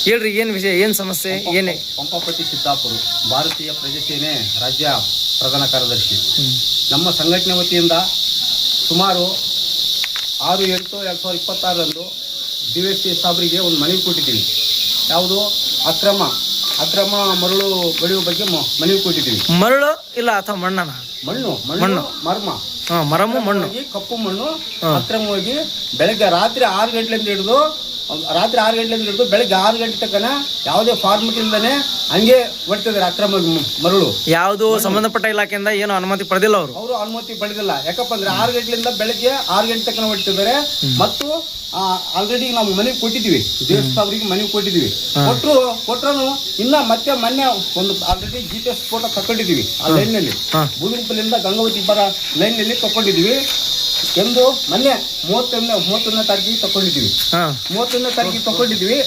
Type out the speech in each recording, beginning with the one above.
ಹೇಳ್ರಿ, ಏನು ವಿಷಯ, ಏನು ಸಮಸ್ಯೆ, ಏನೇ? ಪಂಪಾಪತಿ ಸಿದ್ದಾಪುರ, ಭಾರತೀಯ ಪ್ರಜಾಸೇನೆ ರಾಜ್ಯ ಪ್ರಧಾನ ಕಾರ್ಯದರ್ಶಿ. ನಮ್ಮ ಸಂಘಟನೆ ವತಿಯಿಂದ ಸುಮಾರು 6/8/2026 DSP ಸಾಬ್ರಿಗೆ ಒಂದು ಮನವಿ ಕೊಟ್ಟಿದ್ದೀವಿ. ಯಾವುದು ಅಕ್ರಮ ಮರಳು ಬೆಳೆಯುವ ಬಗ್ಗೆ ಮನವಿ ಕೊಟ್ಟಿದ್ದೀವಿ. ಮರಳು ಇಲ್ಲ ಅಥವಾ ಮಣ್ಣನ? ಮಣ್ಣು ಮಣ್ಣು ಕಪ್ಪು ಮಣ್ಣು ಅಕ್ರಮವಾಗಿ ಬೆಳಗ್ಗೆ ರಾತ್ರಿ 6 ಗಂಟೆಯಿಂದ ಹಿಡಿದು ಬೆಳಗ್ಗೆ 6 ಗಂಟೆ ತನಕ ಯಾವುದೇ ಫಾರ್ಮಟ್ ಇಲ್ಲದೆ ಹಂಗೆ ಹೊಡ್ತಿದ್ದಾರೆ ಅಕ್ರಮ ಮರಳು. ಯಾವುದು ಸಂಬಂಧಪಟ್ಟ ಇಲಾಖೆಯಿಂದ ಏನು ಅನುಮತಿ ಪಡೆದಿಲ್ಲ ಅವರು ಅನುಮತಿ ಪಡೆದಿಲ್ಲ. ಯಾಕಪ್ಪ ಅಂದ್ರೆ 6 ಗಂಟೆಯಿಂದ ಬೆಳಗ್ಗೆ 6 ಗಂಟೆ ತನಕ ಹೊಡ್ತಿದ್ದಾರೆ. ಮತ್ತು ಆಲ್ರೆಡಿ ನಾವು ಮನವಿ ಕೊಟ್ಟಿದ್ದೀವಿ, ದೇವಸ್ಥಾನ ಅವರಿಗೆ ಮನವಿ ಕೊಟ್ಟಿದ್ದೀವಿ. ಕೊಟ್ಟರು ಇನ್ನ ಮತ್ತೆ ಮೊನ್ನೆ ಒಂದು ಆಲ್ರೆಡಿ GPS ಫೋಟೋ ತಕೊಂಡಿದ್ದೀವಿ. ಆ ಲೈನ್ ನಲ್ಲಿ ಬೂದುಗುಂಪಲಿಂದ ಗಂಗಾವತಿ ಬರ ಲೈನ್ ನಲ್ಲಿ ತಕೊಂಡಿದ್ದೀವಿ. ಎಂದು ಮೊನ್ನೆ 31ನೇ ತಾರೀಕಿಗೆ ತಕೊಂಡಿದ್ದೀವಿ. 31ನೇ ತಾರೀಕಿಗೆ ತಕೊಂಡಿದ್ದೀವಿ.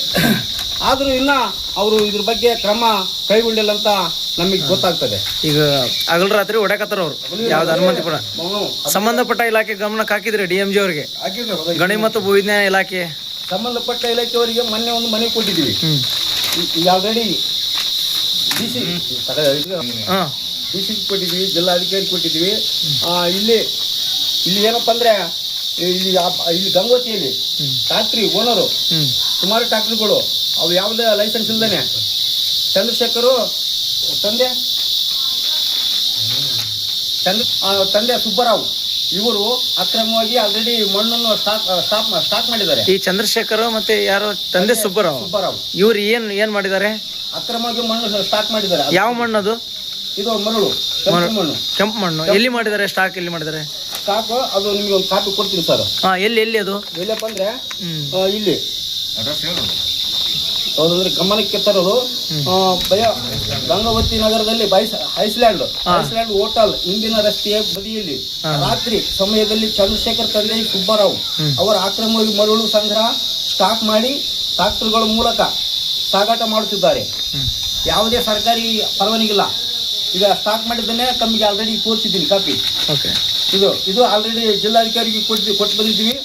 ಆದ್ರೂ ಇನ್ನ ಅವರು ಇದ್ರ ಬಗ್ಗೆ ಕ್ರಮ ಕೈಗೊಂಡಿಲ್ಲ ಅಂತ ನಮಗೆ ಗೊತ್ತಾಗ್ತದೆ. ಈಗ ಹಗಲು ರಾತ್ರಿ ಹೊಡಕತ್ತಾರ ಅವರು, ಯಾವ್ದು ಅನುಮತಿ ಪಡ ಸಂಬಂಧಪಟ್ಟ ಇಲಾಖೆ ಗಮನಕ್ಕೆ ಹಾಕಿದ್ರೆ DMG ಅವರಿಗೆ, ಗಣಿ ಮತ್ತು ಭೂವಿಜ್ಞಾನ ಇಲಾಖೆ ಸಂಬಂಧಪಟ್ಟ ಇಲಾಖೆಯವರಿಗೆ ಮೊನ್ನೆ ಒಂದು ಮನವಿ ಕೊಟ್ಟಿದ್ದೀವಿ. ಈಗ ಆಲ್ರೆಡಿ DC ಕೊಟ್ಟಿದ್ದೀವಿ, ಜಿಲ್ಲಾಧಿಕಾರಿ ಕೊಟ್ಟಿದ್ದೀವಿ. ಇಲ್ಲಿ ಏನಪ್ಪಾ ಅಂದ್ರೆ ಇಲ್ಲಿ ಗಂಗೋತಿಯಲ್ಲಿ ಟ್ಯಾಕ್ಟ್ರಿ ಓನರು ಸುಮಾರು ಟ್ಯಾಕ್ಟ್ರಿಗಳು ಅವು ಯಾವುದೇ ಲೈಸೆನ್ಸ್ ಇಲ್ದೇನೆ ಚಂದ್ರಶೇಖರು ತಂದೆ ಸುಬ್ಬರಾವ್ ಇವರು ಅಕ್ರಮವಾಗಿ ಆಲ್ರೆಡಿ ಮಣ್ಣನ್ನು ಸ್ಟಾಕ್ ಮಾಡಿದ್ದಾರೆ. ಈ ಚಂದ್ರಶೇಖರ್ ಮತ್ತೆ ಯಾರು ತಂದೆ ಸುಬ್ಬರಾವ್ ಇವ್ರು ಏನ್ ಮಾಡಿದ್ದಾರೆ? ಅಕ್ರಮವಾಗಿ ಮಣ್ಣು ಸ್ಟಾಕ್ ಮಾಡಿದ್ದಾರೆ. ಯಾವ ಮಣ್ಣದು? ಇದು ಮರಳು, ಕೆಂಪು ಮಣ್ಣು. ಎಲ್ಲಿ ಮಾಡಿದ್ದಾರೆ ಸ್ಟಾಕ್? ಎಲ್ಲಿ ಮಾಡಿದ್ದಾರೆ ಸ್ಟಾಕ್? ಅದು ನಿಮ್ಗೆ ಒಂದು ಕಾಪಿ ಕೊಡ್ತೀನಿ ಸರ್. ಎಲ್ಲಿ ಅದು ಎಲ್ಲಪ್ಪ ಅಂದ್ರೆ ಇಲ್ಲಿ ಹೌದಂದ್ರೆ ಗಮನಕ್ಕೆ ತರೋದು ಗಂಗಾವತಿ ನಗರದಲ್ಲಿ ಐಸ್ಲ್ಯಾಂಡ್ ಹೋಟೆಲ್ ಹಿಂದಿನ ರಸ್ತೆಯ ಬದಿಯಲ್ಲಿ ರಾತ್ರಿ ಸಮಯದಲ್ಲಿ ಚಂದ್ರಶೇಖರ್ ತಂದೆ ಸುಬ್ಬರಾವ್ ಅವರ ಅಕ್ರಮವಾಗಿ ಮರಳು ಸಂಗ್ರಹ ಸ್ಟಾಕ್ ಮಾಡಿ ಟ್ರಾಕ್ಟರ್ಗಳ ಮೂಲಕ ಸಾಗಾಟ ಮಾಡುತ್ತಿದ್ದಾರೆ. ಯಾವುದೇ ಸರ್ಕಾರಿ ಪರವಾನಗಿಲ್ಲ. ಈಗ ಸ್ಟಾಕ್ ಮಾಡಿದ್ದನ್ನೇ ತಮಗೆ ಆಲ್ರೆಡಿ ತೋರಿಸಿದ್ದೀನಿ ಕಾಪಿ. ಇದು ಆಲ್ರೆಡಿ ಜಿಲ್ಲಾಧಿಕಾರಿಗೆ ಕೊಟ್ಟು ಬಂದಿದ್ದೀವಿ.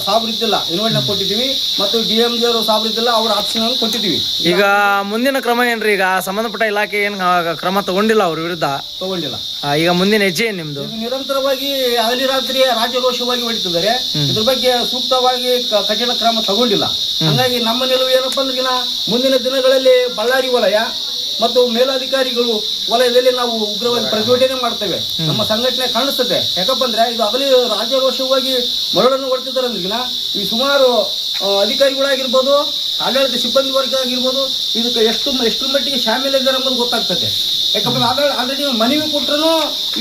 ಸಾಬ್ರಿದ್ದಿಲ್ಲ ಇನ್ವರ್ಟ್ನ ಕೊಟ್ಟಿದ್ದೀವಿ ಮತ್ತು DMG ಅವರು ಸಾಬ್ರಿದ್ದಿಲ್ಲ ಅವ್ರ ಆಪ್ಷನ್ ಕೊಟ್ಟಿದ್ದೀವಿ. ಈಗ ಮುಂದಿನ ಕ್ರಮ ಏನ್ರಿ? ಈಗ ಸಂಬಂಧಪಟ್ಟ ಇಲಾಖೆ ಏನ್ ಕ್ರಮ ತಗೊಂಡಿಲ್ಲ ಅವ್ರ ವಿರುದ್ಧ? ತಗೊಂಡಿಲ್ಲ. ಈಗ ಮುಂದಿನ ಹೆಜ್ಜೆ ಏನ್ ನಿಮ್ದು? ನಿರಂತರವಾಗಿ ಹಗಲಿ ರಾತ್ರಿ ರಾಜರೋಷವಾಗಿ ಹೊಡಿತಿದ್ದಾರೆ. ಇದ್ರ ಬಗ್ಗೆ ಸೂಕ್ತವಾಗಿ ಕಠಿಣ ಕ್ರಮ ತಗೊಂಡಿಲ್ಲ. ಹಂಗಾಗಿ ನಮ್ಮ ನಿಲುವು ಏನಪ್ಪಾ ಅಂದ್ರೆ ಮುಂದಿನ ದಿನಗಳಲ್ಲಿ ಬಳ್ಳಾರಿ ವಲಯ ಮತ್ತು ಮೇಲಾಧಿಕಾರಿಗಳು ವಲಯದಲ್ಲಿ ನಾವು ಉಗ್ರವಾಗಿ ಪ್ರತಿಭಟನೆ ಮಾಡ್ತೇವೆ. ನಮ್ಮ ಸಂಘಟನೆ ಕಾಣಿಸ್ತದೆ. ಯಾಕಪ್ಪ ಅಂದ್ರೆ ಇದು ಹಗಲಿ ರಾಜರೋಷವಾಗಿ ಮರಳನ್ನು ಹೊಡ್ತಿದ್ದಾರೆ ಅಂದ್ರೆ ಈ ಸುಮಾರು ಅಧಿಕಾರಿಗಳಾಗಿರ್ಬೋದು, ಆಡಳಿತ ಸಿಬ್ಬಂದಿ ವರ್ಗ ಆಗಿರ್ಬೋದು, ಇದಕ್ಕೆ ಎಷ್ಟು ಮಟ್ಟಿಗೆ ಶಾಮೀಲಿದ್ದಾರೆ ಎಂಬುದು ಗೊತ್ತಾಗ್ತದೆ. ಯಾಕಂದ್ರೆ ಆಲ್ರೆಡಿ ಮನವಿ ಕೊಟ್ಟರು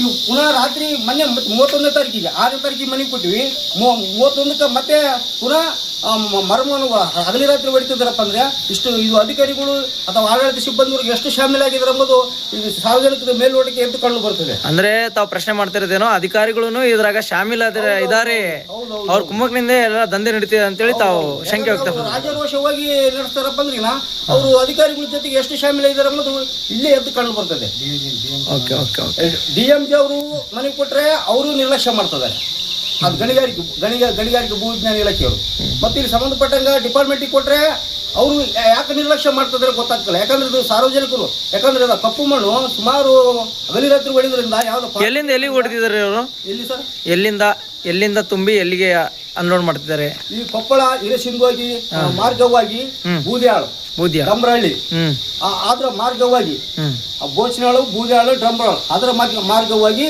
ಇವು ಪುನಃ ರಾತ್ರಿ ಮೊನ್ನೆ 31ನೇ ತಾರೀಕಿಗೆ 6ನೇ ತಾರೀಕಿಗೆ ಮನವಿ ಕೊಟ್ಟಿವಿ. 31ಕ್ಕೆ ಮತ್ತೆ ಪುನಃ ಮರಮನ್ನು ಹಗಲಿ ರಾತ್ರಿ ಹೊಡಿತಿದ್ದಾರಪ್ಪ ಅಂದ್ರೆ ಇದು ಅಧಿಕಾರಿಗಳು ಅಥವಾ ಆಡಳಿತ ಸಿಬ್ಬಂದಿ ಎಷ್ಟು ಶಾಮೀಲಾಗಿದ್ದಾರೆ ಎಂಬುದು ಇದು ಸಾರ್ವಜನಿಕರ ಮೇಲ್ನೋಟಕ್ಕೆ ಎದ್ದು ಕಂಡು ಬರ್ತದೆ. ಅಂದ್ರೆ ತಾವು ಪ್ರಶ್ನೆ ಮಾಡ್ತಿರೋದೇನೋ ಅಧಿಕಾರಿಗಳು ಇದ್ರಾಗ ಶಾಮೀಲಾದರೆ ಅವ್ರ ಕುಮ್ಮಕ್ನಿಂದ ಎಲ್ಲ ದಂಧೆ ನಡೀತಿದೆ ಅಂತೇಳಿ ತಾವು ಶಂಕೆ ವ್ಯಕ್ತಪಡಿಸಿದ್ದಾರೆ. ರಾಜರೋಷವಾಗಿ ನಡೆಸ್ತಾರಪ್ಪ ಅಂದ್ರೆ ಅವರು ಅಧಿಕಾರಿಗಳ ಜೊತೆಗೆ ಎಷ್ಟು ಶಾಮೀಲಾಗಿದ್ದಾರೆ ಎಂಬುದು ಇಲ್ಲೇ ಎದ್ದು ಕಂಡು ಬರ್ತದೆ. DMG ಅವರು ಮನೆ ಕೊಟ್ರೆ ಅವರು ನಿರ್ಲಕ್ಷ್ಯ ಮಾಡ್ತಿದ್ದಾರೆ. ಅದು ಗಣಿಗಾರಿಕೆ ಭೂವಿಜ್ಞಾನ ಇಲಾಖೆಯವರು. ಮತ್ತೆ ಇಲ್ಲಿ ಸಂಬಂಧಪಟ್ಟಂಗ ಡಿಪಾರ್ಟ್ಮೆಂಟಿಗೆ ಕೊಟ್ರೆ ಅವರು ಯಾಕೆ ನಿರ್ಲಕ್ಷ್ಯ ಮಾಡ್ತಿದ್ದಾರೆ ಗೊತ್ತಾಗ್ತಲ್ಲ. ಯಾಕಂದ್ರೆ ಇದು ಸಾರ್ವಜನಿಕರು, ಯಾಕಂದ್ರೆ ಕಪ್ಪು ಮಣ್ಣು ಸುಮಾರು ಹಗಲಿ ರಾತ್ರಿ ಹೊಡಿದ್ರಿಂದ ಎಲ್ಲಿಂದ ಎಲ್ಲಿಗೆ ಹೊಡಿತಿದ್ದಾರೆ ಅವರು? ಎಲ್ಲಿ ಸರ್? ಎಲ್ಲಿಂದ ತುಂಬಿ ಎಲ್ಲಿಗೆ ಅನ್ಲೋಡ್ ಮಾಡ್ತಿದ್ದಾರೆ? ಈ ಕೊಪ್ಪಳ ಹಿರೇಸಿಂಗೋಗಿ ಮಾರ್ಗವಾಗಿ ಬೂದಿಯಾಳು ಡಂಬ್ರಹಳ್ಳಿ ಅದರ ಮಾರ್ಗವಾಗಿ ಬೋಚನಾಳು ಬೂದಿಯಾಳು ಡಂಬ್ರಾಳು ಅದರ ಮಾರ್ಗವಾಗಿ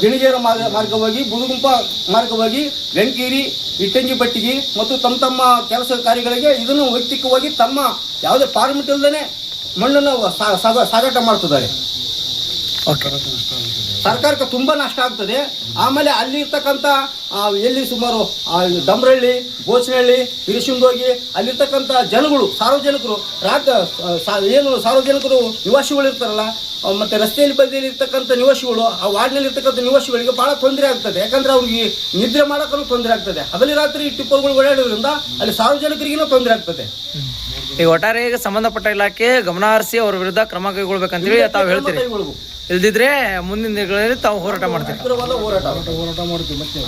ಗಿಣಿಗೇರ ಮಾರ್ಗವಾಗಿ ಬುದುಗುಂಪ ಮಾರ್ಗವಾಗಿ ವೆಂಕೇರಿ ಇಟ್ಟಂಗಿ ಬಟ್ಟಿಗೆ ಮತ್ತು ತಮ್ಮ ಕೆಲಸ ಕಾರ್ಯಗಳಿಗೆ ಇದನ್ನು ವೈಯಕ್ತಿಕವಾಗಿ ತಮ್ಮ ಯಾವುದೇ ಪಾರ್ಮಿಟ್ ಇಲ್ಲದೇ ಮಣ್ಣನ್ನು ಸಾಗಾಟ ಮಾಡ್ತಿದ್ದಾರೆ. ಸರ್ಕಾರಕ್ಕೆ ತುಂಬಾ ನಷ್ಟ ಆಗ್ತದೆ. ಆಮೇಲೆ ಅಲ್ಲಿ ಇರ್ತಕ್ಕಂಥ ಎಲ್ಲಿ ಸುಮಾರು ಡಂಬ್ರಹಳ್ಳಿ ಬೋಚನಹಳ್ಳಿ ಹಿರಿಸಿಂಗೋಗಿ ಅಲ್ಲಿರ್ತಕ್ಕಂಥ ಜನಗಳು ಸಾರ್ವಜನಿಕರು ಸಾರ್ವಜನಿಕರು ನಿವಾಸಿಗಳು ಇರ್ತಾರಲ್ಲ, ಮತ್ತೆ ರಸ್ತೆಯಲ್ಲಿ ಬದಿಯಲ್ಲಿ ಇರ್ತಕ್ಕಂಥ ನಿವಾಸಿಗಳು, ಆ ವಾರ್ಡ್ನಲ್ಲಿ ಇರ್ತಕ್ಕಂಥ ನಿವಾಸಿಗಳಿಗೆ ಬಹಳ ತೊಂದರೆ ಆಗ್ತದೆ. ಯಾಕಂದ್ರೆ ಅವ್ರಿಗೆ ನಿದ್ರೆ ಮಾಡೋಕ್ಕೂ ತೊಂದರೆ ಆಗ್ತದೆ. ಹಗಲಿ ರಾತ್ರಿ ಟಿಪ್ಪರ್ಗಳು ಓಡಾಡೋದ್ರಿಂದ ಅಲ್ಲಿ ಸಾರ್ವಜನಿಕರಿಗೂ ತೊಂದರೆ ಆಗ್ತದೆ. ಈಗ ಒಟ್ಟಾರೆ ಈಗ ಸಂಬಂಧಪಟ್ಟ ಇಲಾಖೆ ಗಮನ ಹರಿಸಿ ಅವ್ರ ವಿರುದ್ಧ ಕ್ರಮ ಕೈಗೊಳ್ಬೇಕಂತೇಳಿ ತಾವು ಹೇಳ್ತೀರಿ. ಇಲ್ದಿದ್ರೆ ಮುಂದಿನ ದಿನಗಳಲ್ಲಿ ತಾವು ಹೋರಾಟ ಮಾಡ್ತೀವಿ. ಹೋರಾಟ ಮಾಡ್ತೀವಿ ಮತ್ತೆ.